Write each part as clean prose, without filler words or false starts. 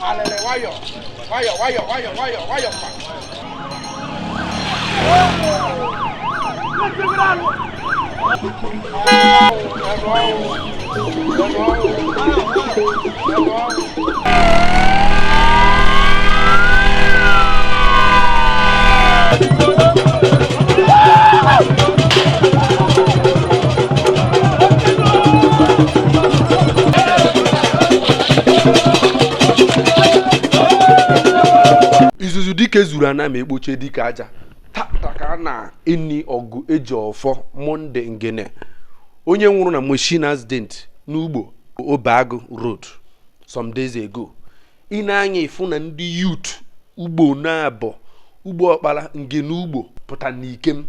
Alele, wayo. Izuzu dike zuru ana ma egboche dike aja taka na eni Awgu eji ofo Monday NGENE onye nwụrụ na machine accident n'Ugbo Obeagu Road some days ago. Ina-anya ifu na ndị youth Ugbonabo Ugbo Okpala NGENE Ugbo pụta n'ikem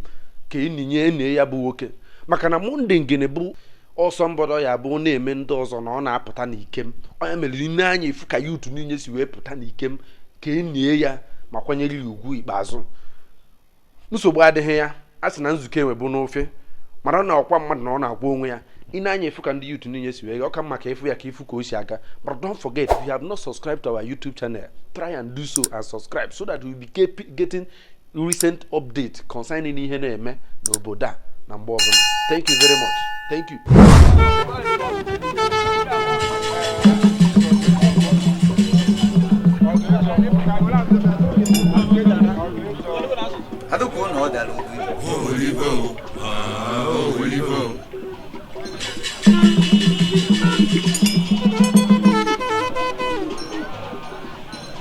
ka eninye ene ya bụ nwoke maka na Monday NGENE bụ ọsọ mbodo ya bụ na-eme ndị ọzọ na ọ na-apụta n'ikem. Onye mere ina-anya ifu ka youth niile si wee pụta n'ikem ka enie ya ma kwanyere ya ugwu ikpeazụ. Nsogbu adịghị ya asị na nzukọ enwebu n'ofe mara na ọkwa mmadụ na ọ na-agwa onwe ya ina-anya ifu ka ndị youth niile si wee ọka maka ifu ya ka ifu ka o si aga. But don't forget, if you have not subscribed to our YouTube channel, try and do so and subscribe so that we will be getting recent updates concerning ihe na-eme n'obodo a na mgbe ọbụla. Thank you very much. Thank you.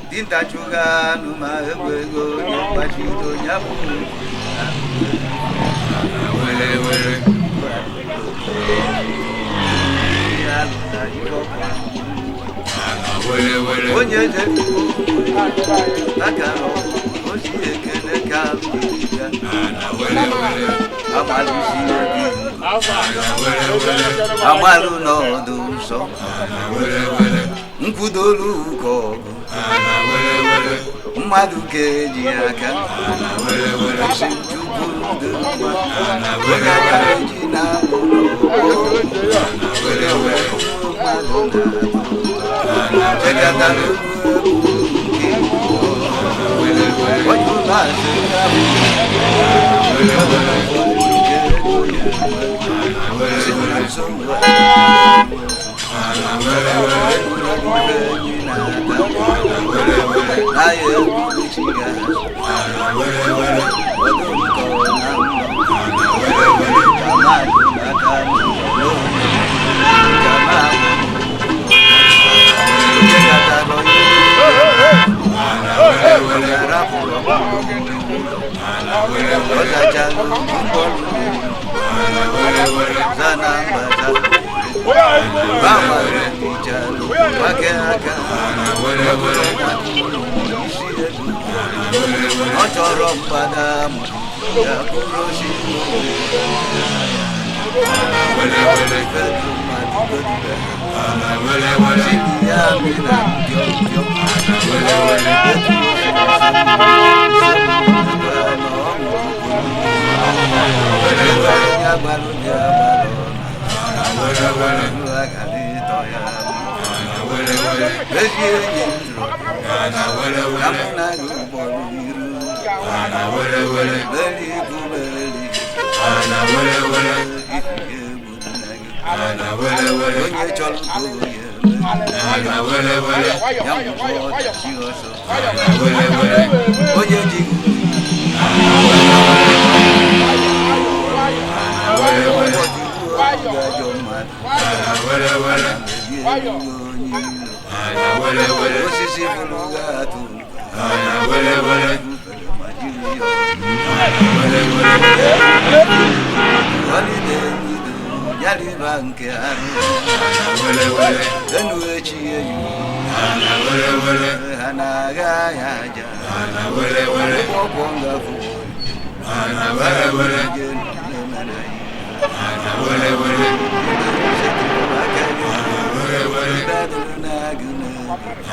Dinta chuga numa ego bachito nyabu wele onye je nakaro osi ekene ka amalu no do so nkudolu ko mmadụ ga-eji aka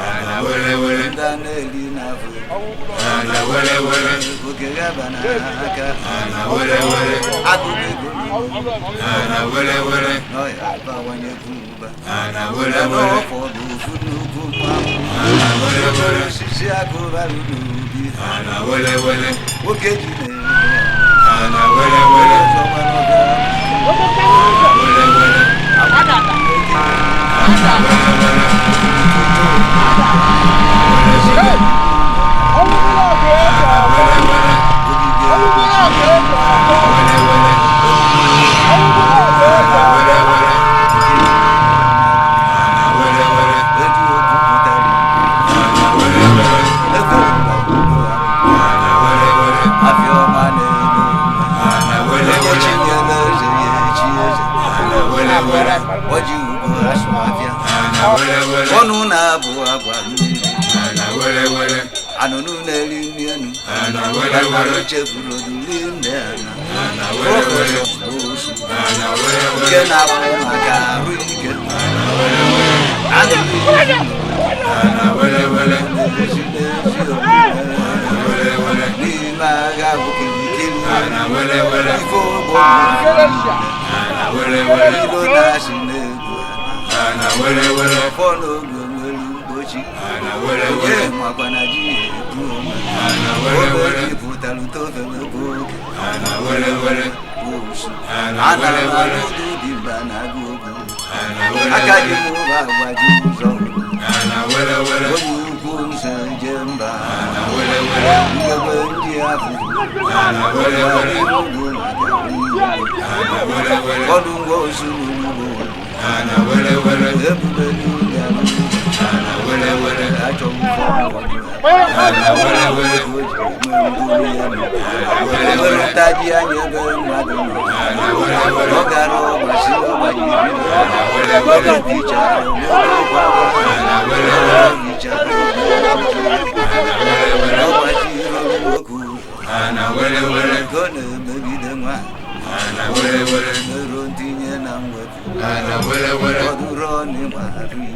ana wele wele ndana eli na fu ana wele wele okere bana aka ana wele wele agụgụ ana wele wele no ya bawanye kuba ana wele wele ọfọdụ nnukwu mmanwụ ana wele wele osisi akụba n'ubi ana wele wele oke ji na-eme ana wele wele wele wele Onu na bu agwa mmiri ana wele wele anunu na-eri nri enu ana wele wele chefuru duli nne ana wele wele osu ana wele wele nke na-abụ maka arụ ike ana wele wele ana wele wele ana wele wele n'ime agha okirikiri ana wele wele ife ogbo ana wele wele ilo na-asị n'egwu ana wele wele fọnụ ana wele wele makwana ji ebu ana wele wele pụtara tofe n'ogo ana wele wele osu ana wele wele dị mba na agụgụ ana wele aka ji mụba agbaji ụzọ ana wele wele onye ukwu nso je mba ana wele wele ngegbe ndị afọ ana wele wele ana wele wele ọdụ ngwa osu n'ugbo ana wele wele ebube n'ụlọ ana wele wele achọ mfọ ana wele wele wele wele taji anya ebe mmadụ ana wele wele ọ gara ọgbasi ọgbaji ana wele wele bichara ana wele wele bichara ana wele wele ọgbaji okwu ana wele wele ka ọ na-emegide nwa ana wele wele mero ntinye na mwepụ ana wele wele ọdụrụ ọnịgba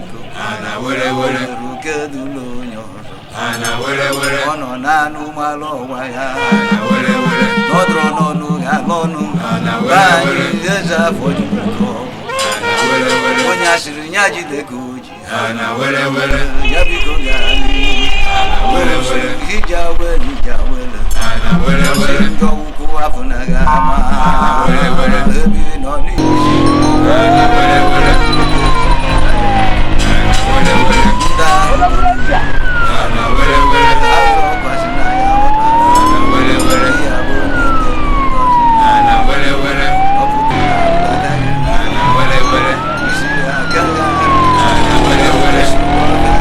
iko ana wele wele rukedu n'onye ọzọ ana wele wele ọ nọ n'anụmalụ ọgwa ya ana wele wele n'ọdụrụ n'ọnụ ga n'ọnụ ana wele wele eze afọ jikọ ana wele wele onye asịrị nya jide ka oji ana wele wele ya biko gaa n'ihu ana wele wele ija wele ana wele wele njọ ukwu afọ na ga ama ana wele wele ebi nọ n'isi ana wele wele ana wele wele nda ana wele wele azọ kwasị na ya ana wele wele ya bụ n'ime ana wele wele ọpụpụ na mbata gị ana wele wele isi aka ga ana wele wele ana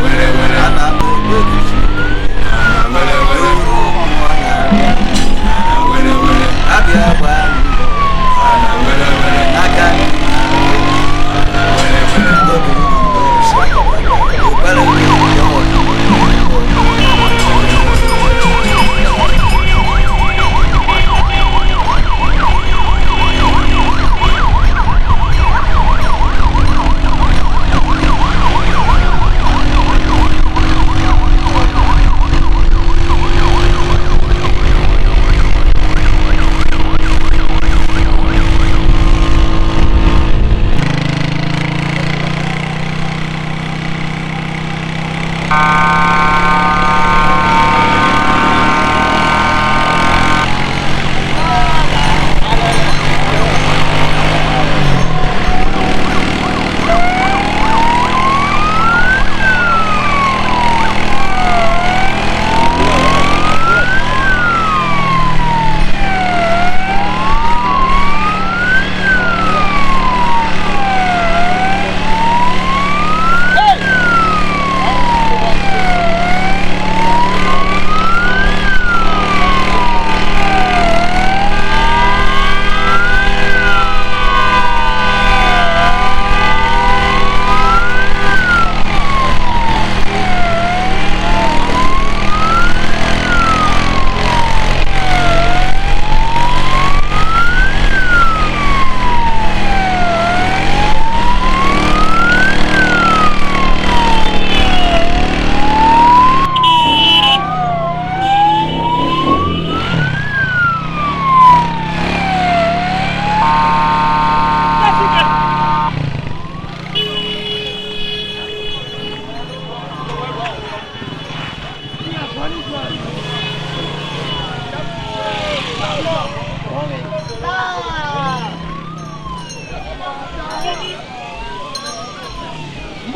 wele wele ana m ebebichi ana wele wele ana wele wele abịa gba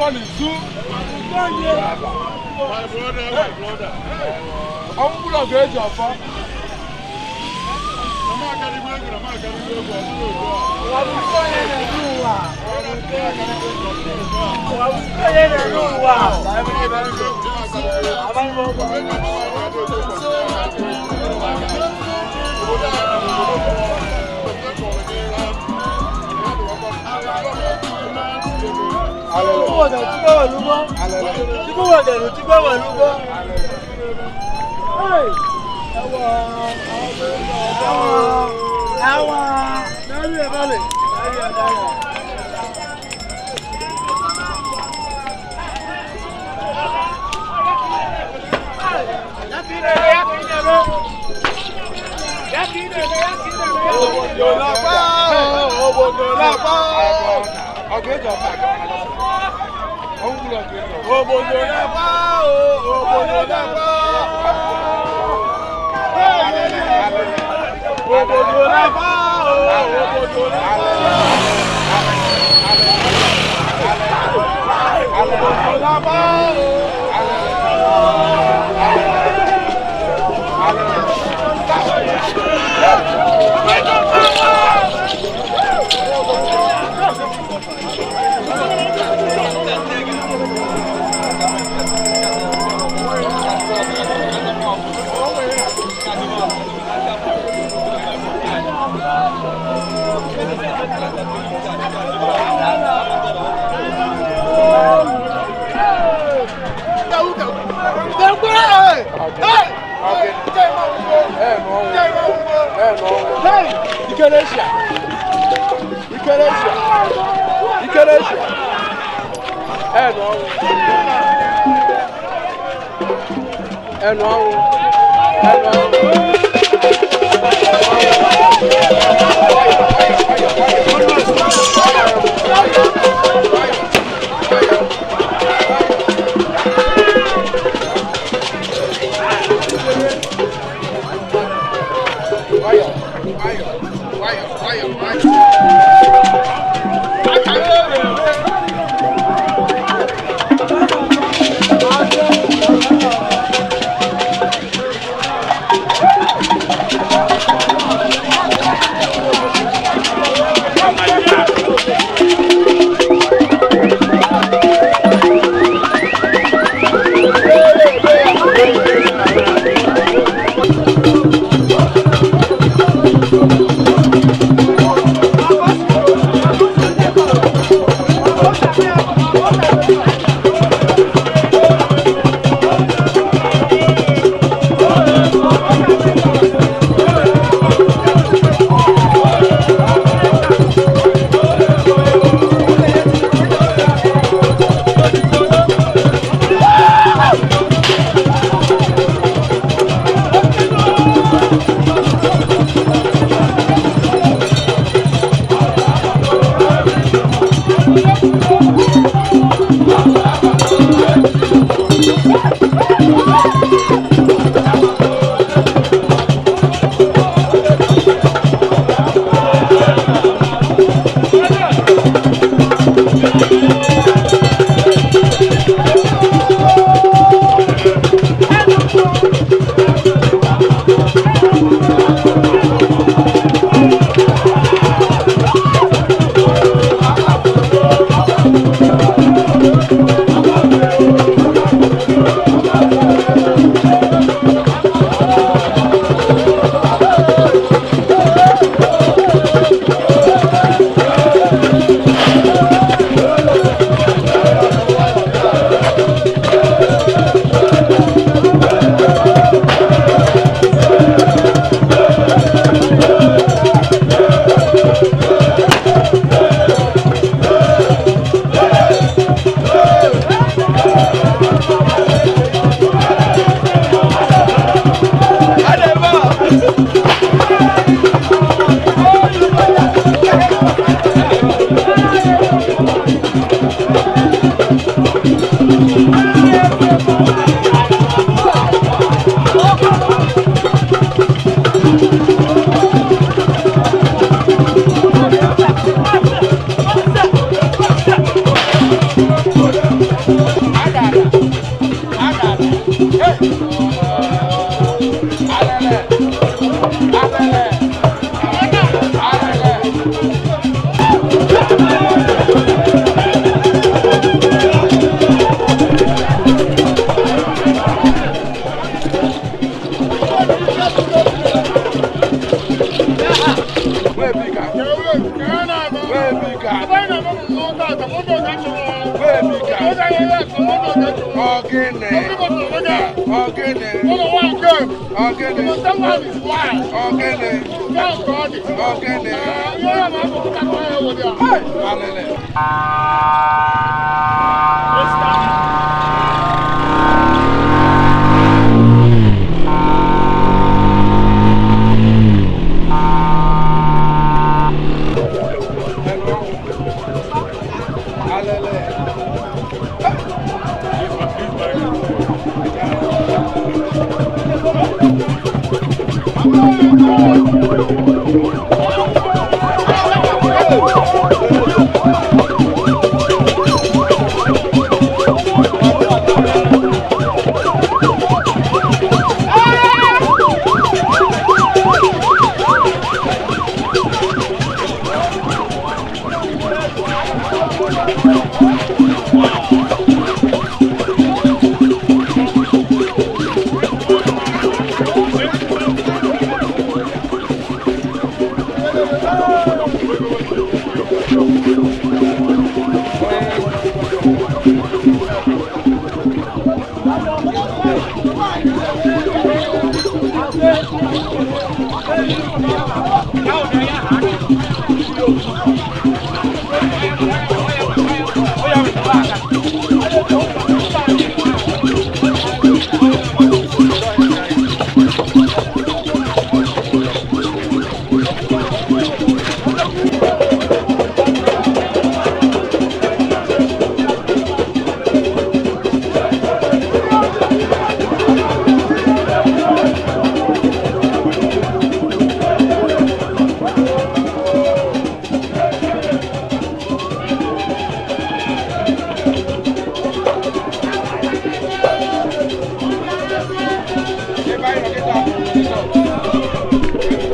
money, Zoo. My brother. Awgu LGA Enugu.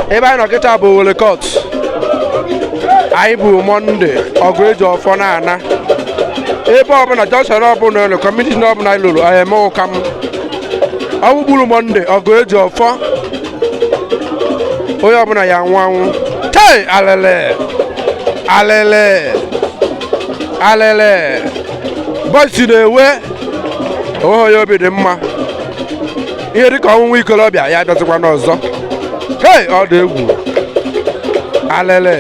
ebe anyị nọ kịta bụ Owere Court. Anyị bụ Monde ọgụ eji ọfọ na-ana ebe ọbụla jọsọn ọbụla ụlọ kọmiti ọbụla anyị lụrụ anyị eme ụka m ọwụ gburu Monde ọgụ eji ọfọ onye ọbụla ya anwụ anwụ tei alele alele alele bọsi na-ewe onwe ya obi dị mma ihe dịka ọnwụnwa ikolobịa ya bịazikwa n'ọzọ. Hey, ọ dị egwu alele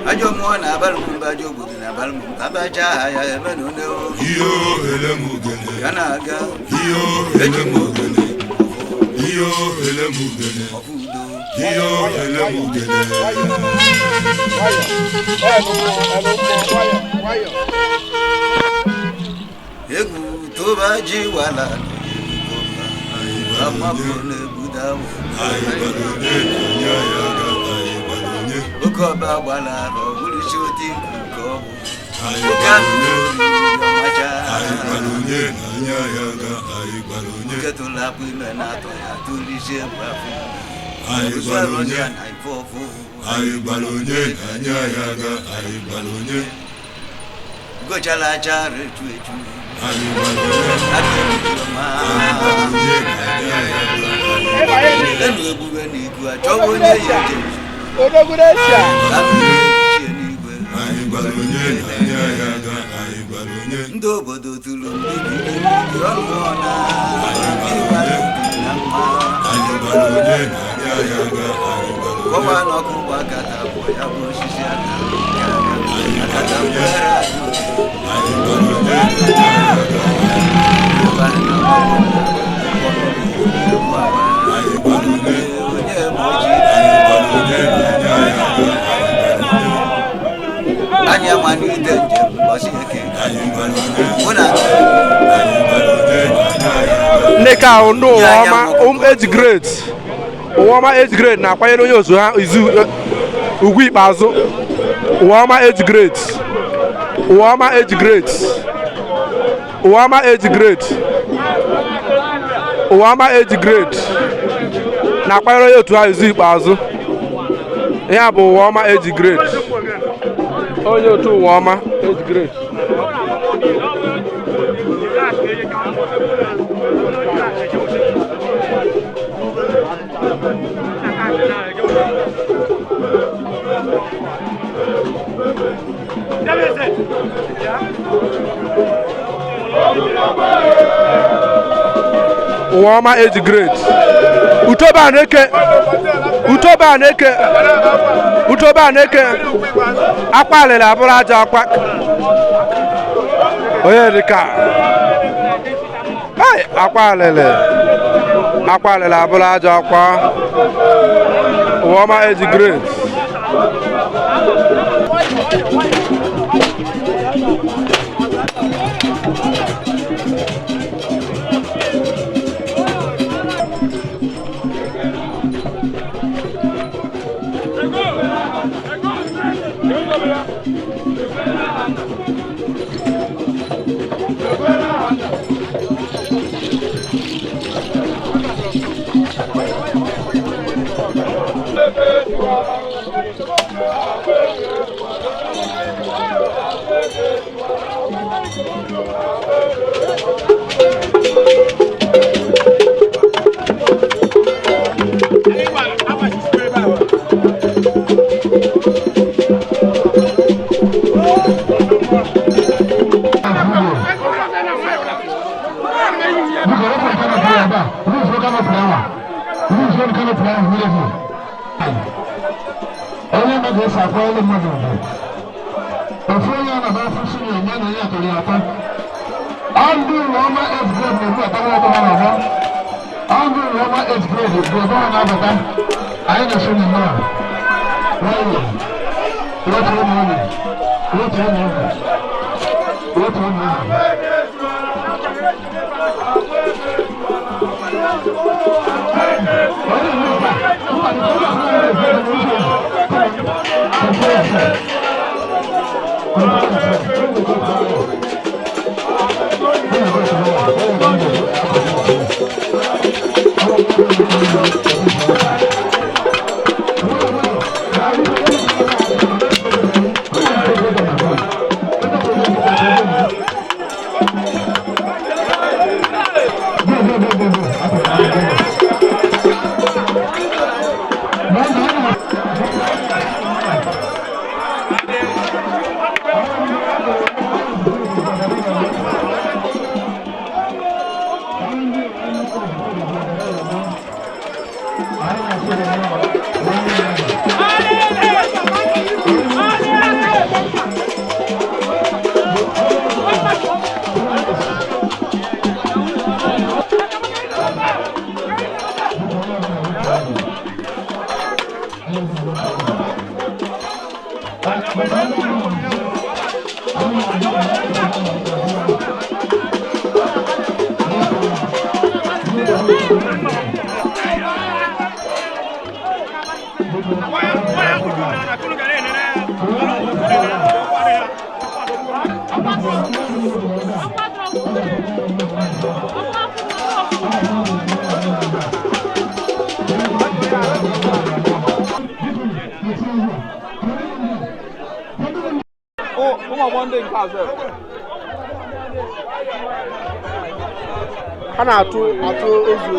Ajo mwana balumba jogu na balum kabaja ya menune iyo elemugene yanaga iyo elemugene iyo elemugene iyo elemugene egu tobaji wala amapone budawo Ukoba wala ro ulishuti kuko Ukamu macha aibalonye nanyayaga aibalonye Ketula pimena toya tulishe bafu aibalonye naifofu aibalonye nanyayaga aibalonye Gochala chare chuechu aibalonye Aibalonye nanyayaga Enu ebugani kwa chobo nye yeje Odogurecha. aibalonye nanyayaga aibalonye Ndobodo tulu mbiki yonona aibalonye nanyayaga aibalonye Kwa no kuwa kata boya boshishi akata mbera aibalonye Anya mani denje bosike Neka ndo Uwama age grade. Uwama age grade na kwanyere onye ozu ha izu ugwu ikpeazụ. Uwama age grade. Uwama age grade. Uwama age grade. Uwama age grade. Na kwanyere onye otu ha izu ikpeazụ. Ya bụ Uwama age grade. Onye otu Uwama age grade. Uwama age grade. Utoba neke. Utoba neke. Utoba neke. Akwa lele abụrụ aja akwa. Oye dịka. Hey, akwa lele. Akwa lele abụrụ aja akwa. Uwama age grade. Ana atụ ozu.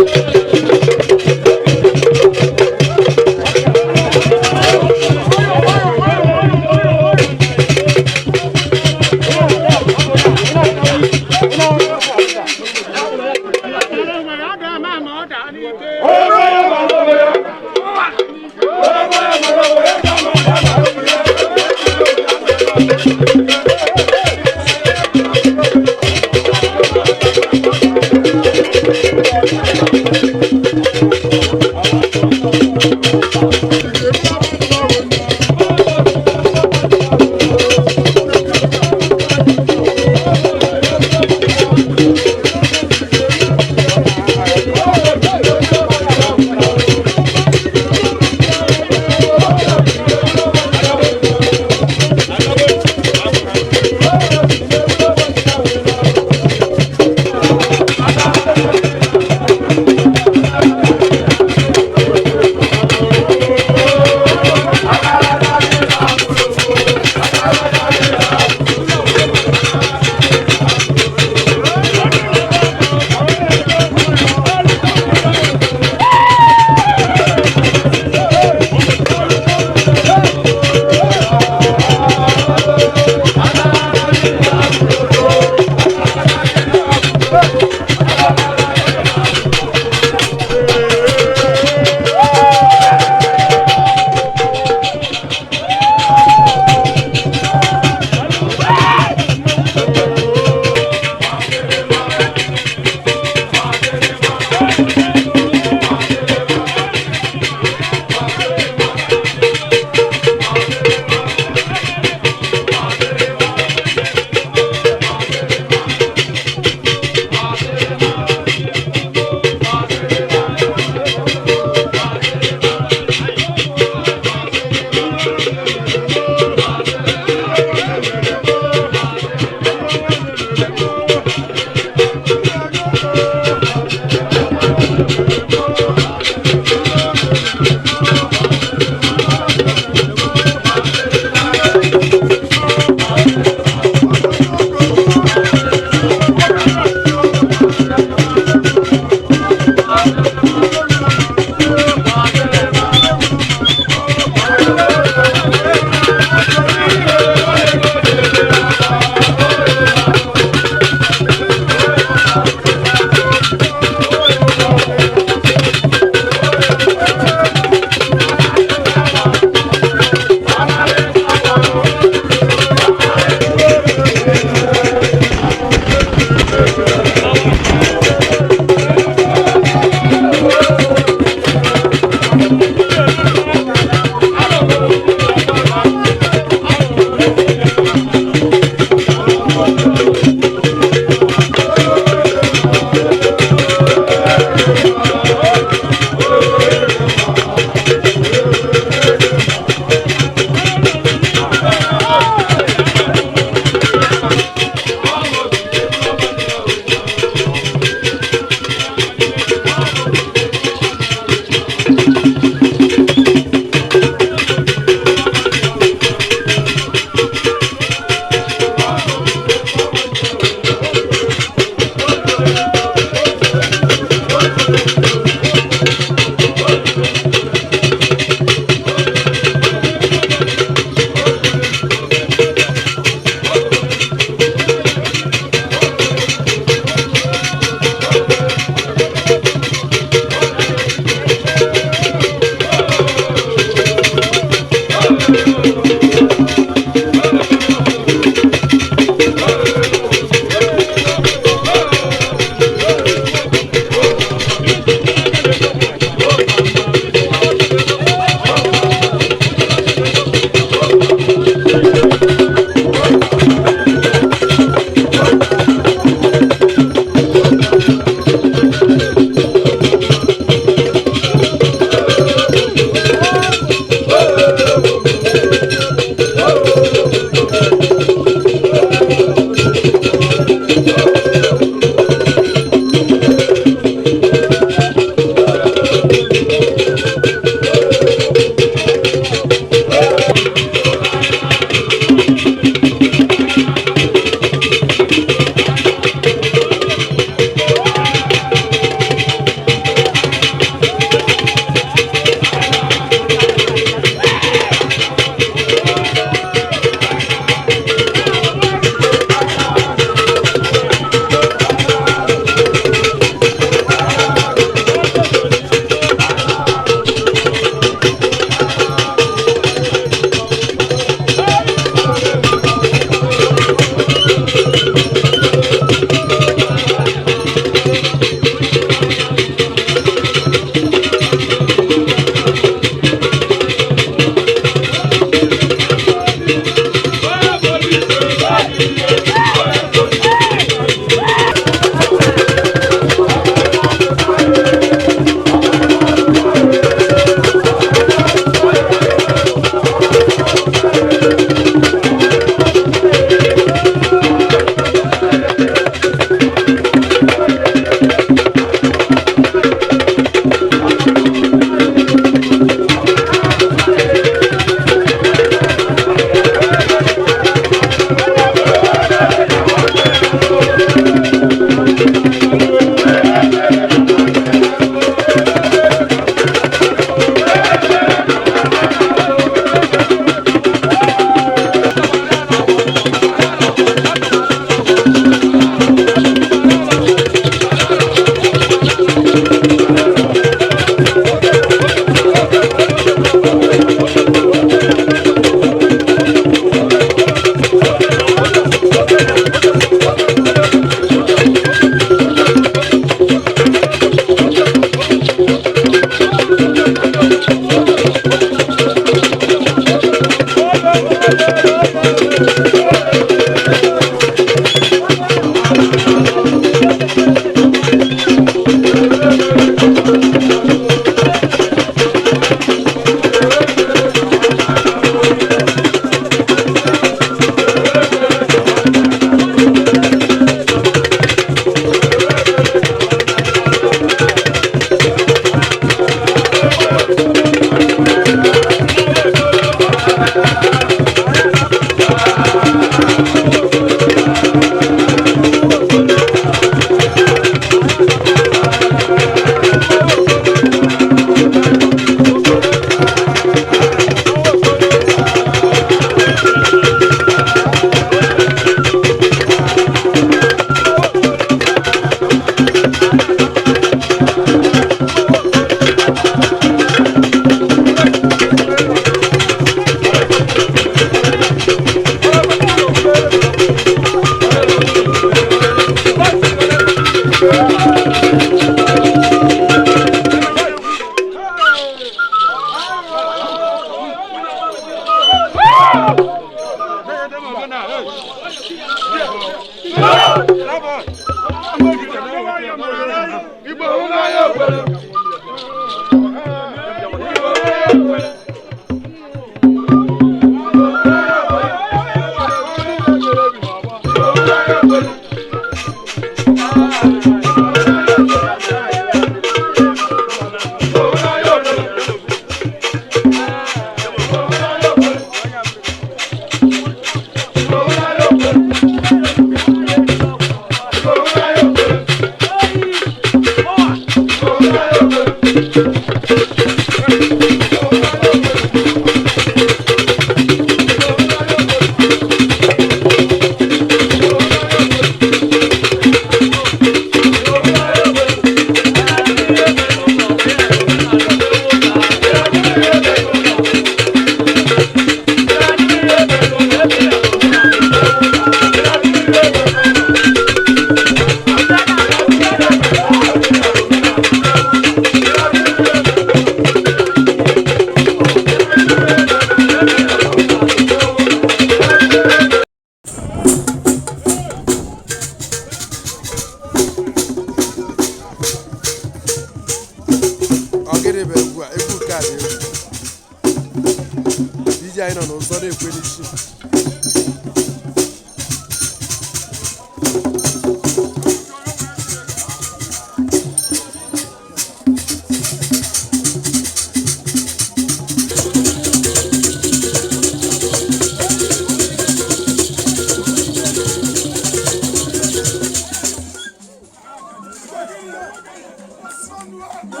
Let's go.